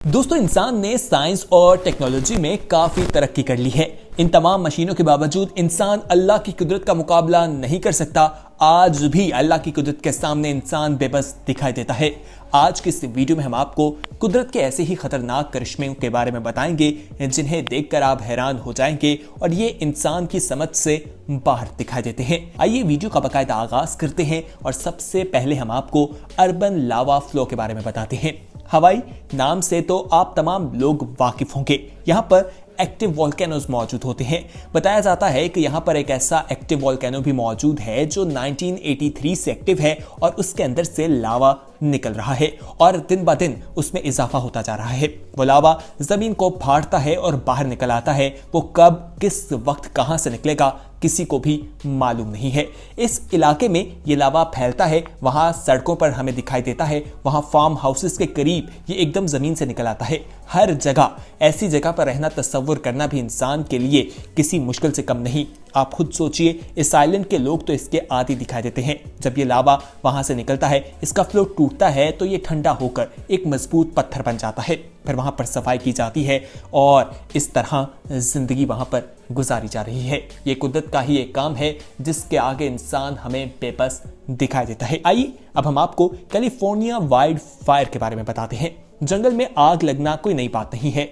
दोस्तों, इंसान ने साइंस और टेक्नोलॉजी में काफी तरक्की कर ली है। इन तमाम मशीनों के बावजूद इंसान अल्लाह की कुदरत का मुकाबला नहीं कर सकता। आज भी अल्लाह की कुदरत के सामने इंसान बेबस दिखाई देता है। आज की इस वीडियो में हम आपको कुदरत के ऐसे ही खतरनाक करिश्मे के बारे में बताएंगे जिन्हें देखकर आप हैरान हो जाएंगे और ये इंसान की समझ से बाहर दिखाई देते हैं। आइए वीडियो का बाकायदा आगाज करते हैं और सबसे पहले हम आपको अर्बन लावा फ्लो के बारे में बताते हैं। हवाई नाम से तो आप तमाम लोग वाकिफ होंगे। यहाँ पर एक्टिव वोल्केनोज मौजूद होते हैं। बताया जाता है कि यहाँ पर एक ऐसा एक्टिव वोल्केनो भी मौजूद है जो 1983 से एक्टिव है और उसके अंदर से लावा निकल रहा है और दिन ब दिन उसमें इजाफा होता जा रहा है। वो लावा जमीन को फाड़ता है और बाहर निकल आता है। वो कब किस वक्त कहां से निकलेगा किसी को भी मालूम नहीं है। इस इलाके में ये लावा फैलता है, वहां सड़कों पर हमें दिखाई देता है, वहां फार्म हाउसेस के करीब ये एकदम जमीन से निकल आता है। हर जगह ऐसी जगह पर रहना तस्वुर करना भी इंसान के लिए किसी मुश्किल से कम नहीं। आप खुद सोचिए, इस आइलैंड के लोग तो इसके आदी दिखाई देते हैं। जब ये लावा वहां से निकलता है, इसका फ्लो टूटता है तो ये ठंडा होकर एक मजबूत पत्थर बन जाता है। फिर वहां पर सफाई की जाती है और इस तरह जिंदगी वहां पर गुजारी जा रही है। ये कुदरत का ही एक काम है जिसके आगे इंसान हमें बेबस दिखाई देता है। आइए अब हम आपको कैलिफोर्निया वाइल्ड फायर के बारे में बताते हैं। जंगल में आग लगना कोई नई बात नहीं है।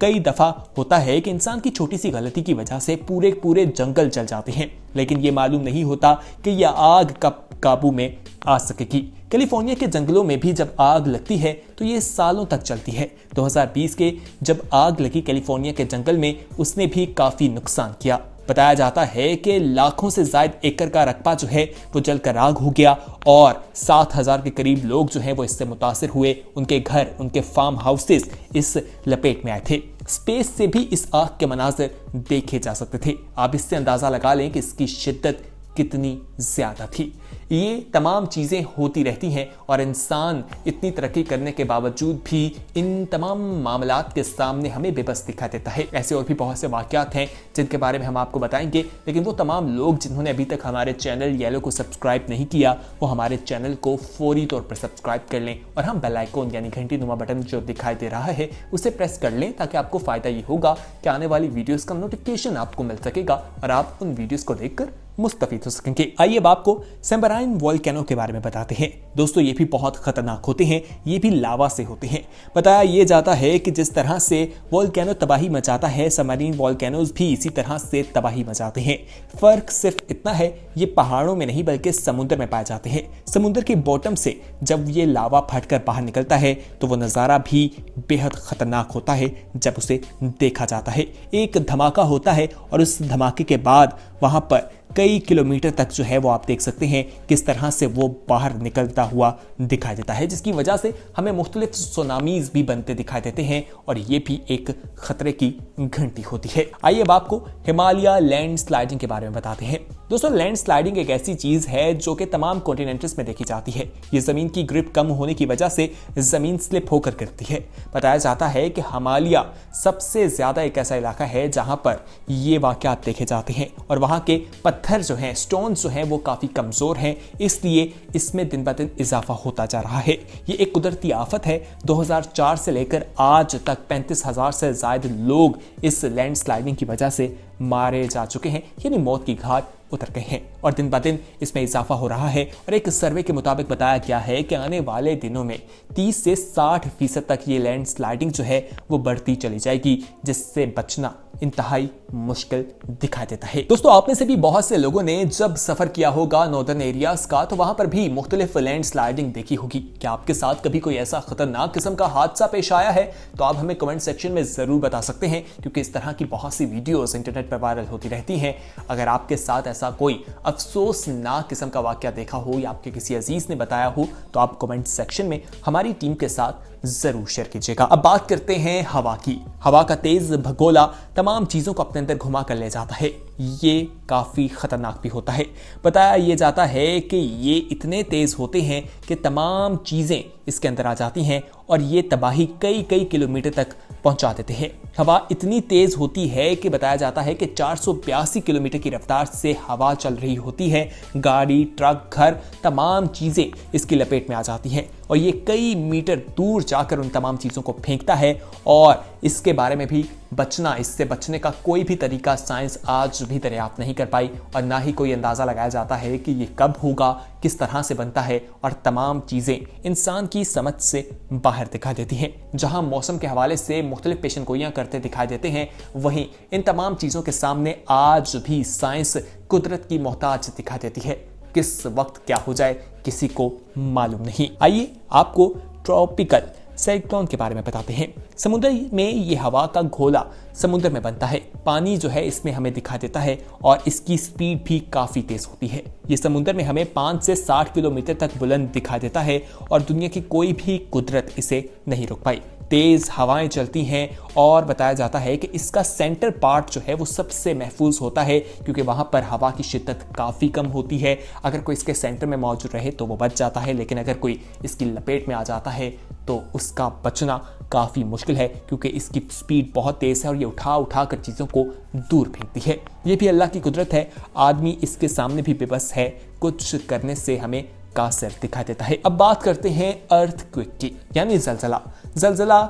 कई दफा होता है कि इंसान की छोटी सी गलती की वजह से पूरे जंगल जल जाते हैं, लेकिन ये मालूम नहीं होता कि यह आग कब काबू में आ सकेगी। कैलिफोर्निया के जंगलों में भी जब आग लगती है तो ये सालों तक चलती है। 2020 के जब आग लगी कैलिफोर्निया के जंगल में, उसने भी काफी नुकसान किया। बताया जाता है कि लाखों से ज्यादा एकड़ का रकबा जो है वो जलकर राख हो गया और 7,000 के करीब लोग जो हैं वो इससे मुतासिर हुए। उनके घर, उनके फार्म हाउसेस इस लपेट में आए थे। स्पेस से भी इस आग के मनाजिर देखे जा सकते थे। आप इससे अंदाजा लगा लें कि इसकी शिद्दत कितनी ज्यादा थी। ये तमाम चीजें होती रहती हैं और इंसान इतनी तरक्की करने के बावजूद भी इन तमाम मामलात के सामने हमें बेबस दिखाई देता है। ऐसे और भी बहुत से वाकयात हैं जिनके बारे में हम आपको बताएंगे, लेकिन वो तमाम लोग जिन्होंने अभी तक हमारे चैनल येलो को सब्सक्राइब नहीं किया, वो हमारे चैनल को फौरी तौर पर सब्सक्राइब कर लें और हम बेल आइकन यानी घंटी नुमा बटन जो दिखाई दे रहा है उसे प्रेस कर लें, ताकि आपको फायदा ये होगा कि आने वाली वीडियोस का नोटिफिकेशन आपको मिल सकेगा और आप उन वीडियोस को देखकर मुस्तफीद हो सकेंगे। आइए अब आपको सैम्बराइन वोल्केनो के बारे में बताते हैं। दोस्तों, ये भी बहुत खतरनाक होते हैं। ये भी लावा से होते हैं। बताया ये जाता है कि जिस तरह से वोल्केनो तबाही मचाता है, सबमरीन वोल्केनोज भी इसी तरह से तबाही मचाते हैं। फर्क सिर्फ इतना है, ये पहाड़ों में नहीं बल्कि समुद्र में पाए जाते हैं। समुद्र के बॉटम से जब ये लावा फटकर बाहर निकलता है तो वो नज़ारा भी बेहद खतरनाक होता है जब उसे देखा जाता है। एक धमाका होता है और उस धमाके के बाद वहां पर कई किलोमीटर तक जो है वो आप देख सकते हैं किस तरह से वो बाहर निकलता हुआ दिखाई देता है, जिसकी वजह से हमें मुख्तलिफ सुनामीज भी बनते दिखाई देते हैं और ये भी एक खतरे की घंटी होती है। आइए अब आपको हिमालय लैंड स्लाइडिंग के बारे में बताते हैं। दोस्तों, लैंड स्लाइडिंग एक ऐसी चीज है जो कि तमाम कॉन्टिनेंट्स में देखी जाती है। ये जमीन की ग्रिप कम होने की वजह से जमीन स्लिप होकर गिरती है। बताया जाता है कि हिमालय सबसे ज्यादा एक ऐसा इलाका है जहां पर ये वाकयात देखे जाते हैं और वहां के पत्थर जो हैं, स्टोन्स जो हैं वो काफी कमजोर हैं, इसलिए इसमें दिन ब दिन इजाफा होता जा रहा है। ये एक कुदरती आफत है। 2004 से लेकर आज तक 35,000 से ज्यादा लोग इस लैंड स्लाइडिंग की वजह से मारे जा चुके हैं, यानी मौत की घाट उतर गए हैं और दिन ब दिन इसमें इजाफा हो रहा है। और एक सर्वे के मुताबिक बताया गया है कि आने वाले दिनों में 30 से 60% तक ये लैंड स्लाइडिंग जो है वो बढ़ती चली जाएगी, जिससे बचना इंतहाई मुश्किल दिखाई देता है। दोस्तों, आप में से भी बहुत से लोगों ने जब सफर किया होगा नॉर्दर्न एरियाज का तो वहां पर भी मुख्तलिफ लैंड स्लाइडिंग देखी होगी। क्या आपके साथ कभी कोई ऐसा खतरनाक किस्म का हादसा पेश आया है? तो आप हमें कमेंट सेक्शन में जरूर बता सकते हैं, क्योंकि इस तरह की बहुत सी वीडियोस इंटरनेट पर वायरल होती रहती हैं। अगर आपके साथ ऐसा कोई अफसोसनाक किस्म का वाकया देखा हो या आपके किसी अजीज ने बताया हो तो आप कमेंट सेक्शन में हमारी टीम के साथ जरूर शेयर कीजिएगा। अब बात करते हैं हवा की। हवा का तेज भगोला तमाम चीजों को अपने अंदर घुमा कर ले जाता है। ये काफी खतरनाक भी होता है। बताया ये जाता है कि ये इतने तेज होते हैं कि तमाम चीजें इसके अंदर आ जाती हैं और ये तबाही कई किलोमीटर तक पहुंचा देते हैं। हवा इतनी तेज होती है कि बताया जाता है कि 482 किलोमीटर की रफ्तार से हवा चल रही होती है। गाड़ी, ट्रक, घर, तमाम चीजें इसकी लपेट में आ जाती हैं और ये कई मीटर दूर जाकर उन तमाम चीज़ों को फेंकता है और इसके बारे में भी बचना, इससे बचने का कोई भी तरीका साइंस आज भी दरियाफ्त नहीं कर पाई और ना ही कोई अंदाज़ा लगाया जाता है कि ये कब होगा, किस तरह से बनता है और तमाम चीज़ें इंसान की समझ से बाहर दिखाई देती हैं। जहां मौसम के हवाले से मुख्तलिफ पेशनगोइयां करते दिखाई देते हैं, वहीं इन तमाम चीज़ों के सामने आज भी साइंस कुदरत की मोहताज दिखाई देती है। किस वक्त क्या हो जाए किसी को मालूम नहीं। आइए आपको ट्रॉपिकल साइक्लोन के बारे में बताते हैं। समुद्र में ये हवा का घोला समुद्र में बनता है, पानी जो है इसमें हमें दिखा देता है और इसकी स्पीड भी काफ़ी तेज़ होती है। ये समुद्र में हमें 5 से 60 किलोमीटर तक बुलंद दिखा देता है और दुनिया की कोई भी कुदरत इसे नहीं रोक पाई। तेज़ हवाएं चलती हैं और बताया जाता है कि इसका सेंटर पार्ट जो है वो सबसे महफूज होता है क्योंकि वहाँ पर हवा की शिद्दत काफ़ी कम होती है। अगर कोई इसके सेंटर में मौजूद रहे तो वो बच जाता है, लेकिन अगर कोई इसकी लपेट में आ जाता है तो उसका बचना काफ़ी मुश्किल है क्योंकि इसकी स्पीड बहुत तेज़ है और ये उठा कर चीज़ों को दूर फेंकती है। ये भी अल्लाह की कुदरत है, आदमी इसके सामने भी बेबस है, कुछ करने से हमें कासिर दिखाई देता है। अब बात करते हैं अर्थक्वेक की, यानी जलजला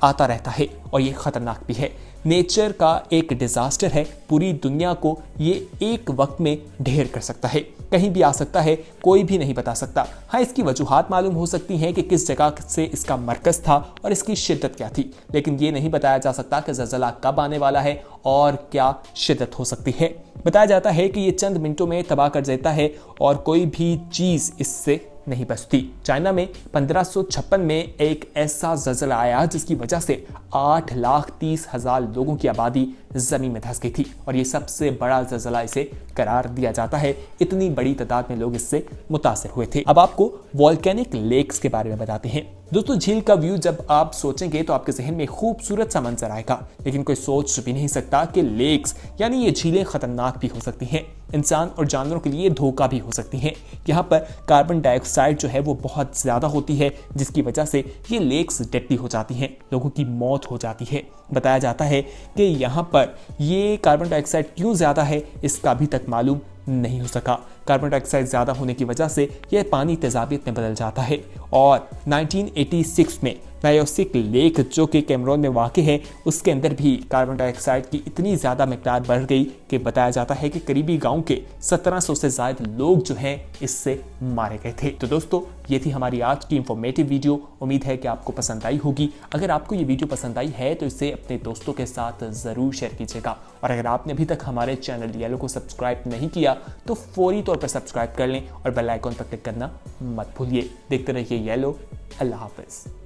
आता रहता है और ये खतरनाक भी है। नेचर का एक डिजास्टर है, पूरी दुनिया को ये एक वक्त में ढेर कर सकता है, कहीं भी आ सकता है, कोई भी नहीं बता सकता। हाँ, इसकी वजूहात मालूम हो सकती हैं कि किस जगह से इसका मरकज था और इसकी शिद्दत क्या थी, लेकिन ये नहीं बताया जा सकता कि ज़लज़ला कब आने वाला है और क्या शिद्दत हो सकती है। बताया जाता है कि ये चंद मिनटों में तबाह कर देता है और कोई भी चीज़ इससे नहीं बचती। चाइना में 1556 में एक ऐसा ज़लज़ला आया जिसकी वजह से 8,30,000 लोगों की आबादी ज़मीन में धंस गई थी और ये सबसे बड़ा ज़लज़ला इसे करार दिया जाता है। इतनी बड़ी तादाद में लोग इससे मुतासिर हुए थे। अब आपको वॉल्केनिक लेक्स के बारे में बताते हैं। दोस्तों, झील का व्यू जब आप सोचेंगे तो आपके जहन में खूबसूरत सा मंजर आएगा, लेकिन कोई सोच भी नहीं सकता कि लेक्स यानी ये झीलें खतरनाक भी हो सकती हैं, इंसान और जानवरों के लिए धोखा भी हो सकती हैं। यहाँ पर कार्बन डाइऑक्साइड जो है वो बहुत ज़्यादा होती है जिसकी वजह से ये लेक्स डेडली हो जाती हैं, लोगों की मौत हो जाती है। बताया जाता है कि यहाँ पर ये कार्बन डाइऑक्साइड क्यों ज़्यादा है इसका अभी तक मालूम नहीं हो सका। कार्बन डाइऑक्साइड ज़्यादा होने की वजह से यह पानी तेजाबियत में बदल जाता है और 1986 में नायोसिक लेक जो कि कैमरून में वाक़ है, उसके अंदर भी कार्बन डाइऑक्साइड की इतनी ज़्यादा मिक़दार बढ़ गई कि बताया जाता है कि करीबी गांव के 1700 से ज़्यादा लोग जो हैं इससे मारे गए थे। तो दोस्तों, ये थी हमारी आज की इंफॉर्मेटिव वीडियो। उम्मीद है कि आपको पसंद आई होगी। अगर आपको ये वीडियो पसंद आई है तो इसे अपने दोस्तों के साथ ज़रूर शेयर कीजिएगा और अगर आपने अभी तक हमारे चैनल येलो को सब्सक्राइब नहीं किया तो फौरी तौर पर सब्सक्राइब कर लें और बेल आइकॉन पर क्लिक करना मत भूलिए। देखते रहिए येलो। अल्लाह हाफ़िज़।